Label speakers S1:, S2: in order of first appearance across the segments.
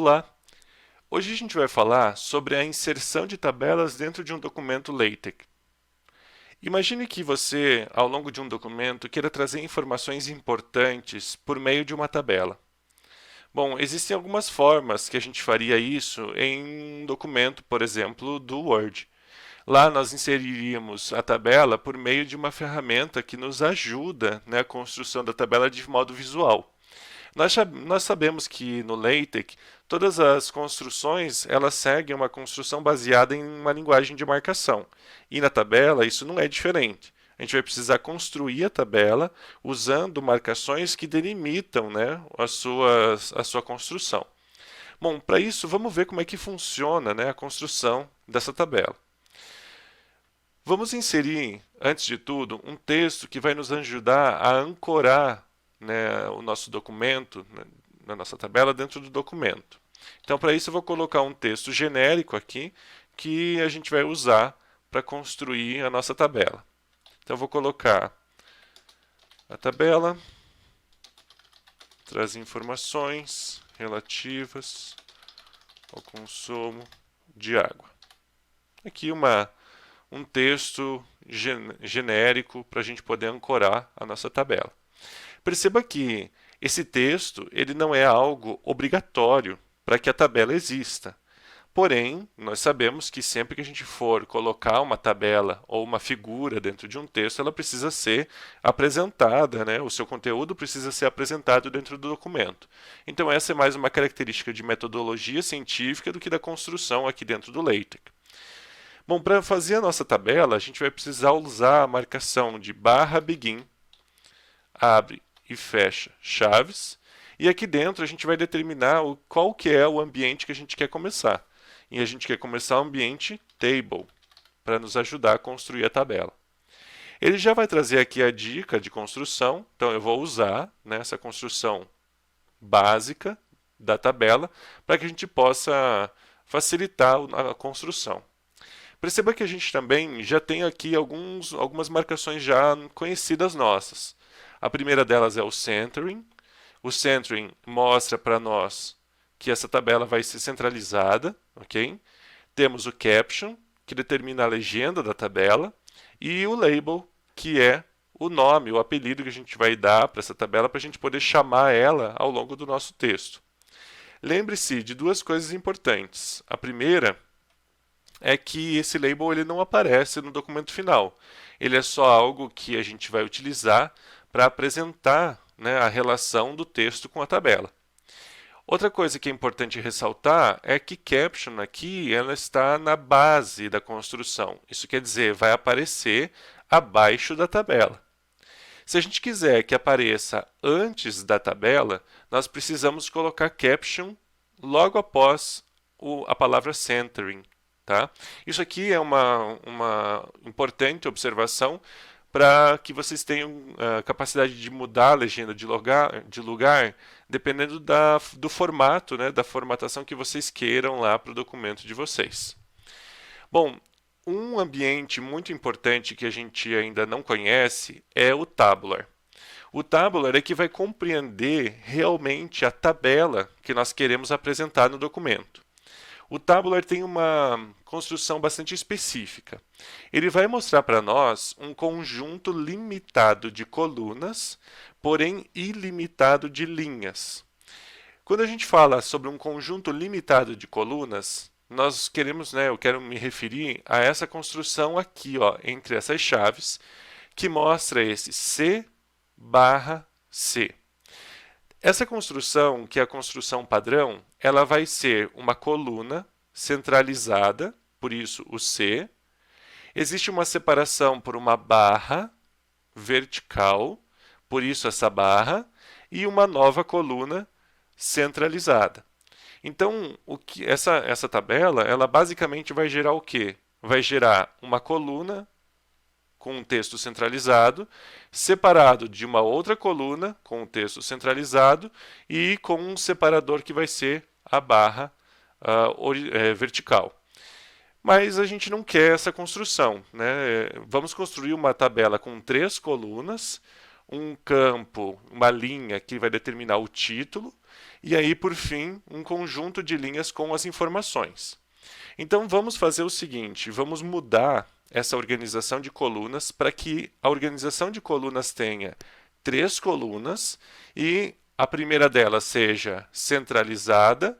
S1: Olá! Hoje a gente vai falar sobre a inserção de tabelas dentro de um documento LaTeX. Imagine que você, ao longo de um documento, queira trazer informações importantes por meio de uma tabela. Bom, existem algumas formas que a gente faria isso em um documento, por exemplo, do Word. Lá nós inseriríamos a tabela por meio de uma ferramenta que nos ajuda na construção da tabela de modo visual. Nós sabemos que no LaTeX todas as construções elas seguem uma construção baseada em uma linguagem de marcação. E na tabela isso não é diferente. A gente vai precisar construir a tabela usando marcações que delimitam, né, a sua construção. Bom, para isso vamos ver como é que funciona, né, a construção dessa tabela. Vamos inserir, antes de tudo, um texto que vai nos ajudar a ancorar, né, o nosso documento, né, na nossa tabela, dentro do documento. Então, para isso, eu vou colocar um texto genérico aqui que a gente vai usar para construir a nossa tabela. Então, eu vou colocar a tabela, traz informações relativas ao consumo de água. Aqui um texto genérico para a gente poder ancorar a nossa tabela. Perceba que esse texto ele não é algo obrigatório para que a tabela exista. Porém, nós sabemos que sempre que a gente for colocar uma tabela ou uma figura dentro de um texto, ela precisa ser apresentada, né? O seu conteúdo precisa ser apresentado dentro do documento. Então, essa é mais uma característica de metodologia científica do que da construção aqui dentro do LaTeX. Bom, para fazer a nossa tabela, a gente vai precisar usar a marcação de /begin, abre e fecha chaves, e aqui dentro a gente vai determinar qual que é o ambiente que a gente quer começar. E a gente quer começar o ambiente table, para nos ajudar a construir a tabela. Ele já vai trazer aqui a dica de construção, então eu vou usar, né, essa construção básica da tabela para que a gente possa facilitar a construção. Perceba que a gente também já tem aqui algumas marcações já conhecidas nossas. A primeira delas é o centering. O centering mostra para nós que essa tabela vai ser centralizada, ok? Temos o caption, que determina a legenda da tabela, e o label, que é o nome, o apelido que a gente vai dar para essa tabela para a gente poder chamar ela ao longo do nosso texto. Lembre-se de duas coisas importantes. A primeira é que esse label ele não aparece no documento final. Ele é só algo que a gente vai utilizar para apresentar, né, a relação do texto com a tabela. Outra coisa que é importante ressaltar é que caption aqui ela está na base da construção. Isso quer dizer, vai aparecer abaixo da tabela. Se a gente quiser que apareça antes da tabela, nós precisamos colocar caption logo após a palavra centering. Tá? Isso aqui é uma importante observação para que vocês tenham a capacidade de mudar a legenda de lugar dependendo do formato, né, da formatação que vocês queiram lá para o documento de vocês. Bom, um ambiente muito importante que a gente ainda não conhece é o tabular. O tabular é que vai compreender realmente a tabela que nós queremos apresentar no documento. O tabular tem uma construção bastante específica. Ele vai mostrar para nós um conjunto limitado de colunas, porém ilimitado de linhas. Quando a gente fala sobre um conjunto limitado de colunas, nós queremos, né, eu quero me referir a essa construção aqui, ó, entre essas chaves, que mostra esse C barra C. Essa construção, que é a construção padrão, ela vai ser uma coluna centralizada, por isso o C. Existe uma separação por uma barra vertical, por isso essa barra, e uma nova coluna centralizada. Então, essa tabela, ela basicamente vai gerar o quê? Vai gerar uma coluna com um texto centralizado, separado de uma outra coluna com um texto centralizado e com um separador que vai ser a barra vertical. Mas a gente não quer essa construção, né? Vamos construir uma tabela com 3 colunas, um campo, uma linha que vai determinar o título, e aí, por fim, um conjunto de linhas com as informações. Então, vamos fazer o seguinte, vamos mudar essa organização de colunas para que a organização de colunas tenha 3 colunas e a primeira delas seja centralizada,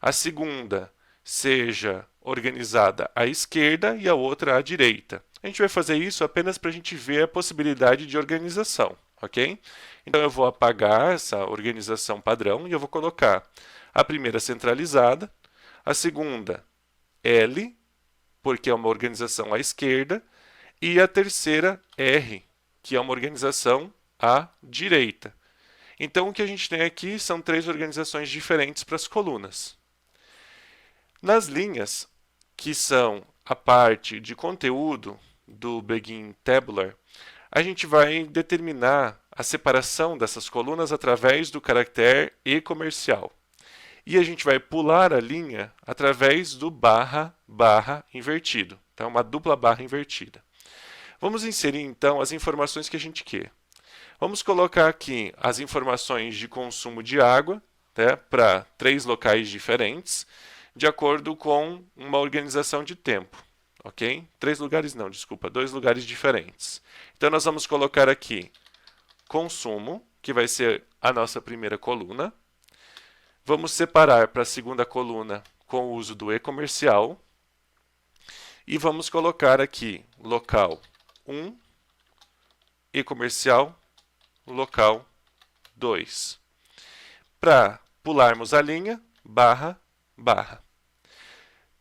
S1: a segunda seja organizada à esquerda e a outra à direita. A gente vai fazer isso apenas para a gente ver a possibilidade de organização, ok? Então eu vou apagar essa organização padrão e eu vou colocar a primeira centralizada, a segunda L, porque é uma organização à esquerda, e a terceira R, que é uma organização à direita. Então o que a gente tem aqui são 3 organizações diferentes para as colunas. Nas linhas, que são a parte de conteúdo do Begin Tabular, a gente vai determinar a separação dessas colunas através do caractere E comercial. E a gente vai pular a linha através do barra, barra invertido. Então, uma dupla barra invertida. Vamos inserir, então, as informações que a gente quer. Vamos colocar aqui as informações de consumo de água, né, para 3 locais diferentes, de acordo com uma organização de tempo. Ok? 3 lugares não, desculpa, 2 lugares diferentes. Então, nós vamos colocar aqui consumo, que vai ser a nossa primeira coluna. Vamos separar para a segunda coluna com o uso do E comercial. E vamos colocar aqui local 1, E comercial, local 2. Para pularmos a linha, barra, barra.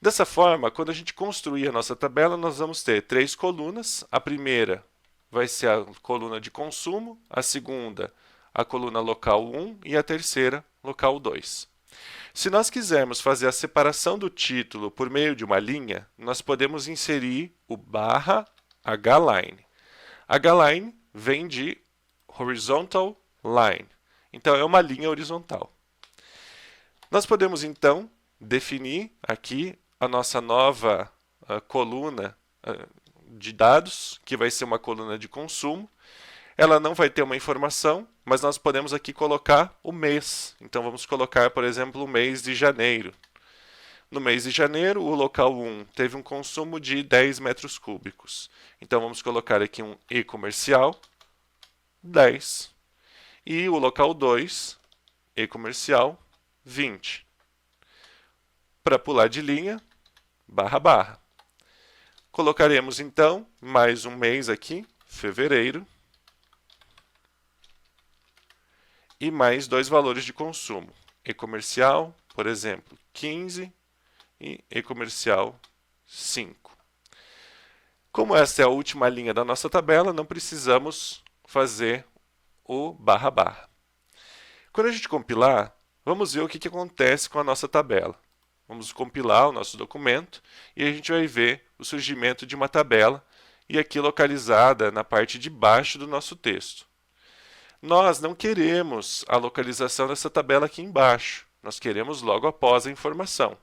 S1: Dessa forma, quando a gente construir a nossa tabela, nós vamos ter 3 colunas. A primeira vai ser a coluna de consumo, a segunda, a coluna local 1 e a terceira, local 2. Se nós quisermos fazer a separação do título por meio de uma linha, nós podemos inserir o barra H-line. H-line vem de horizontal line. Então, é uma linha horizontal. Nós podemos, então, definir aqui a nossa nova coluna de dados, que vai ser uma coluna de consumo. Ela não vai ter uma informação, mas nós podemos aqui colocar o mês. Então, vamos colocar, por exemplo, o mês de janeiro. No mês de janeiro, o local 1 teve um consumo de 10 metros cúbicos. Então, vamos colocar aqui um E comercial, 10. E o local 2, E comercial, 20. Para pular de linha, barra, barra. Colocaremos, então, mais um mês aqui, fevereiro. E mais 2 valores de consumo. E comercial, por exemplo, 15 e E comercial 5. Como esta é a última linha da nossa tabela, não precisamos fazer o barra barra. Quando a gente compilar, vamos ver o que acontece com a nossa tabela. Vamos compilar o nosso documento e a gente vai ver o surgimento de uma tabela e aqui localizada na parte de baixo do nosso texto. Nós não queremos a localização dessa tabela aqui embaixo. Nós queremos logo após a informação.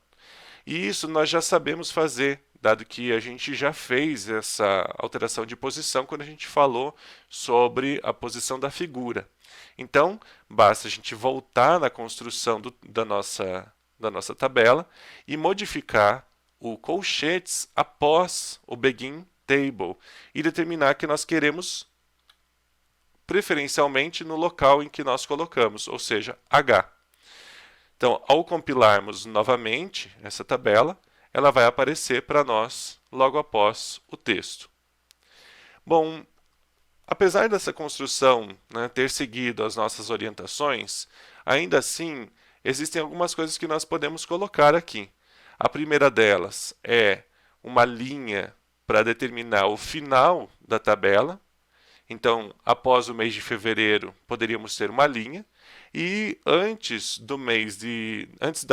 S1: E isso nós já sabemos fazer, dado que a gente já fez essa alteração de posição quando a gente falou sobre a posição da figura. Então, basta a gente voltar na construção da nossa tabela e modificar o colchetes após o begin table e determinar que nós queremos preferencialmente no local em que nós colocamos, ou seja, H. Então, ao compilarmos novamente essa tabela, ela vai aparecer para nós logo após o texto. Bom, apesar dessa construção, né, ter seguido as nossas orientações, ainda assim, existem algumas coisas que nós podemos colocar aqui. A primeira delas é uma linha para determinar o final da tabela. Então, após o mês de fevereiro, poderíamos ter uma linha. E antes do mês antes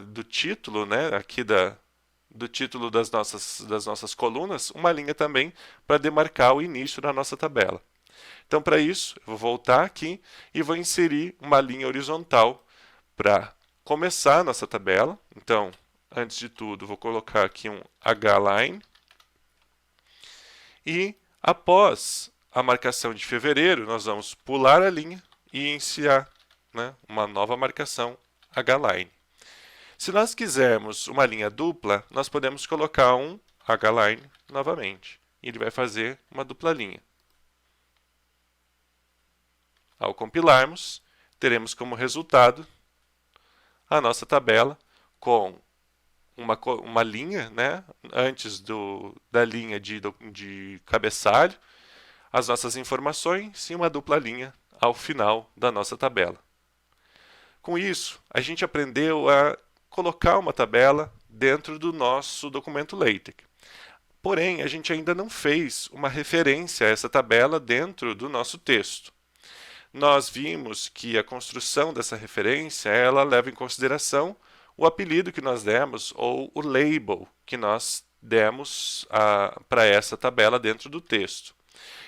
S1: do título, né, aqui do título das nossas colunas, uma linha também para demarcar o início da nossa tabela. Então, para isso, eu vou voltar aqui e vou inserir uma linha horizontal para começar a nossa tabela. Então, antes de tudo, vou colocar aqui um H-line. E após a marcação de fevereiro, nós vamos pular a linha e iniciar, né, uma nova marcação H-line. Se nós quisermos uma linha dupla, nós podemos colocar um H-line novamente. E ele vai fazer uma dupla linha. Ao compilarmos, teremos como resultado a nossa tabela com uma linha, né, antes da linha de cabeçalho, as nossas informações e uma dupla linha ao final da nossa tabela. Com isso, a gente aprendeu a colocar uma tabela dentro do nosso documento LaTeX. Porém, a gente ainda não fez uma referência a essa tabela dentro do nosso texto. Nós vimos que a construção dessa referência, ela leva em consideração o apelido que nós demos ou o label que nós demos para essa tabela dentro do texto.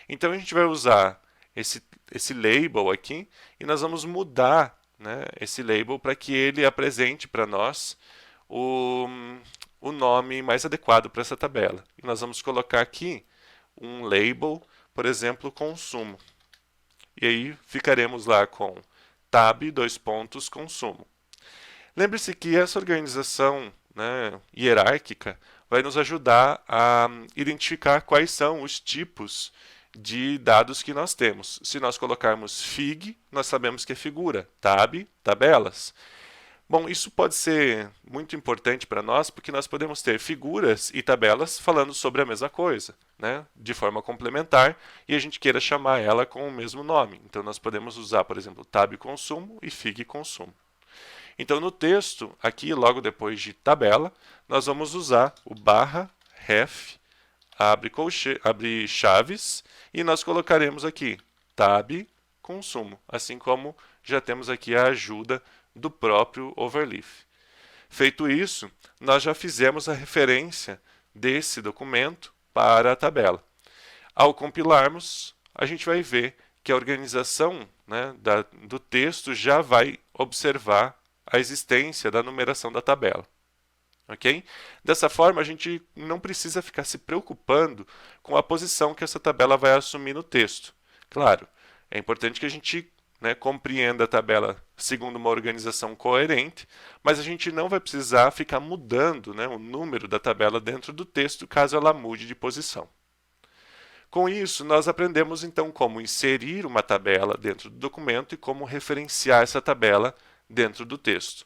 S1: Então a gente vai usar esse label aqui e nós vamos mudar, né, esse label para que ele apresente para nós o nome mais adequado para essa tabela. E nós vamos colocar aqui um label, por exemplo, consumo. E aí ficaremos lá com tab, consumo. Lembre-se que essa organização, né, hierárquica vai nos ajudar a identificar quais são os tipos de dados que nós temos. Se nós colocarmos fig, nós sabemos que é figura, tab, tabelas. Bom, isso pode ser muito importante para nós, porque nós podemos ter figuras e tabelas falando sobre a mesma coisa, né, de forma complementar, e a gente queira chamar ela com o mesmo nome. Então, nós podemos usar, por exemplo, tab consumo e fig consumo. Então, no texto, aqui, logo depois de tabela, nós vamos usar o /ref, abre chaves, e nós colocaremos aqui tab consumo, assim como já temos aqui a ajuda do próprio Overleaf. Feito isso, nós já fizemos a referência desse documento para a tabela. Ao compilarmos, a gente vai ver que a organização, né, do texto já vai observar a existência da numeração da tabela. Okay? Dessa forma, a gente não precisa ficar se preocupando com a posição que essa tabela vai assumir no texto. Claro, é importante que a gente, né, compreenda a tabela segundo uma organização coerente, mas a gente não vai precisar ficar mudando, né, o número da tabela dentro do texto caso ela mude de posição. Com isso, nós aprendemos então como inserir uma tabela dentro do documento e como referenciar essa tabela dentro do texto.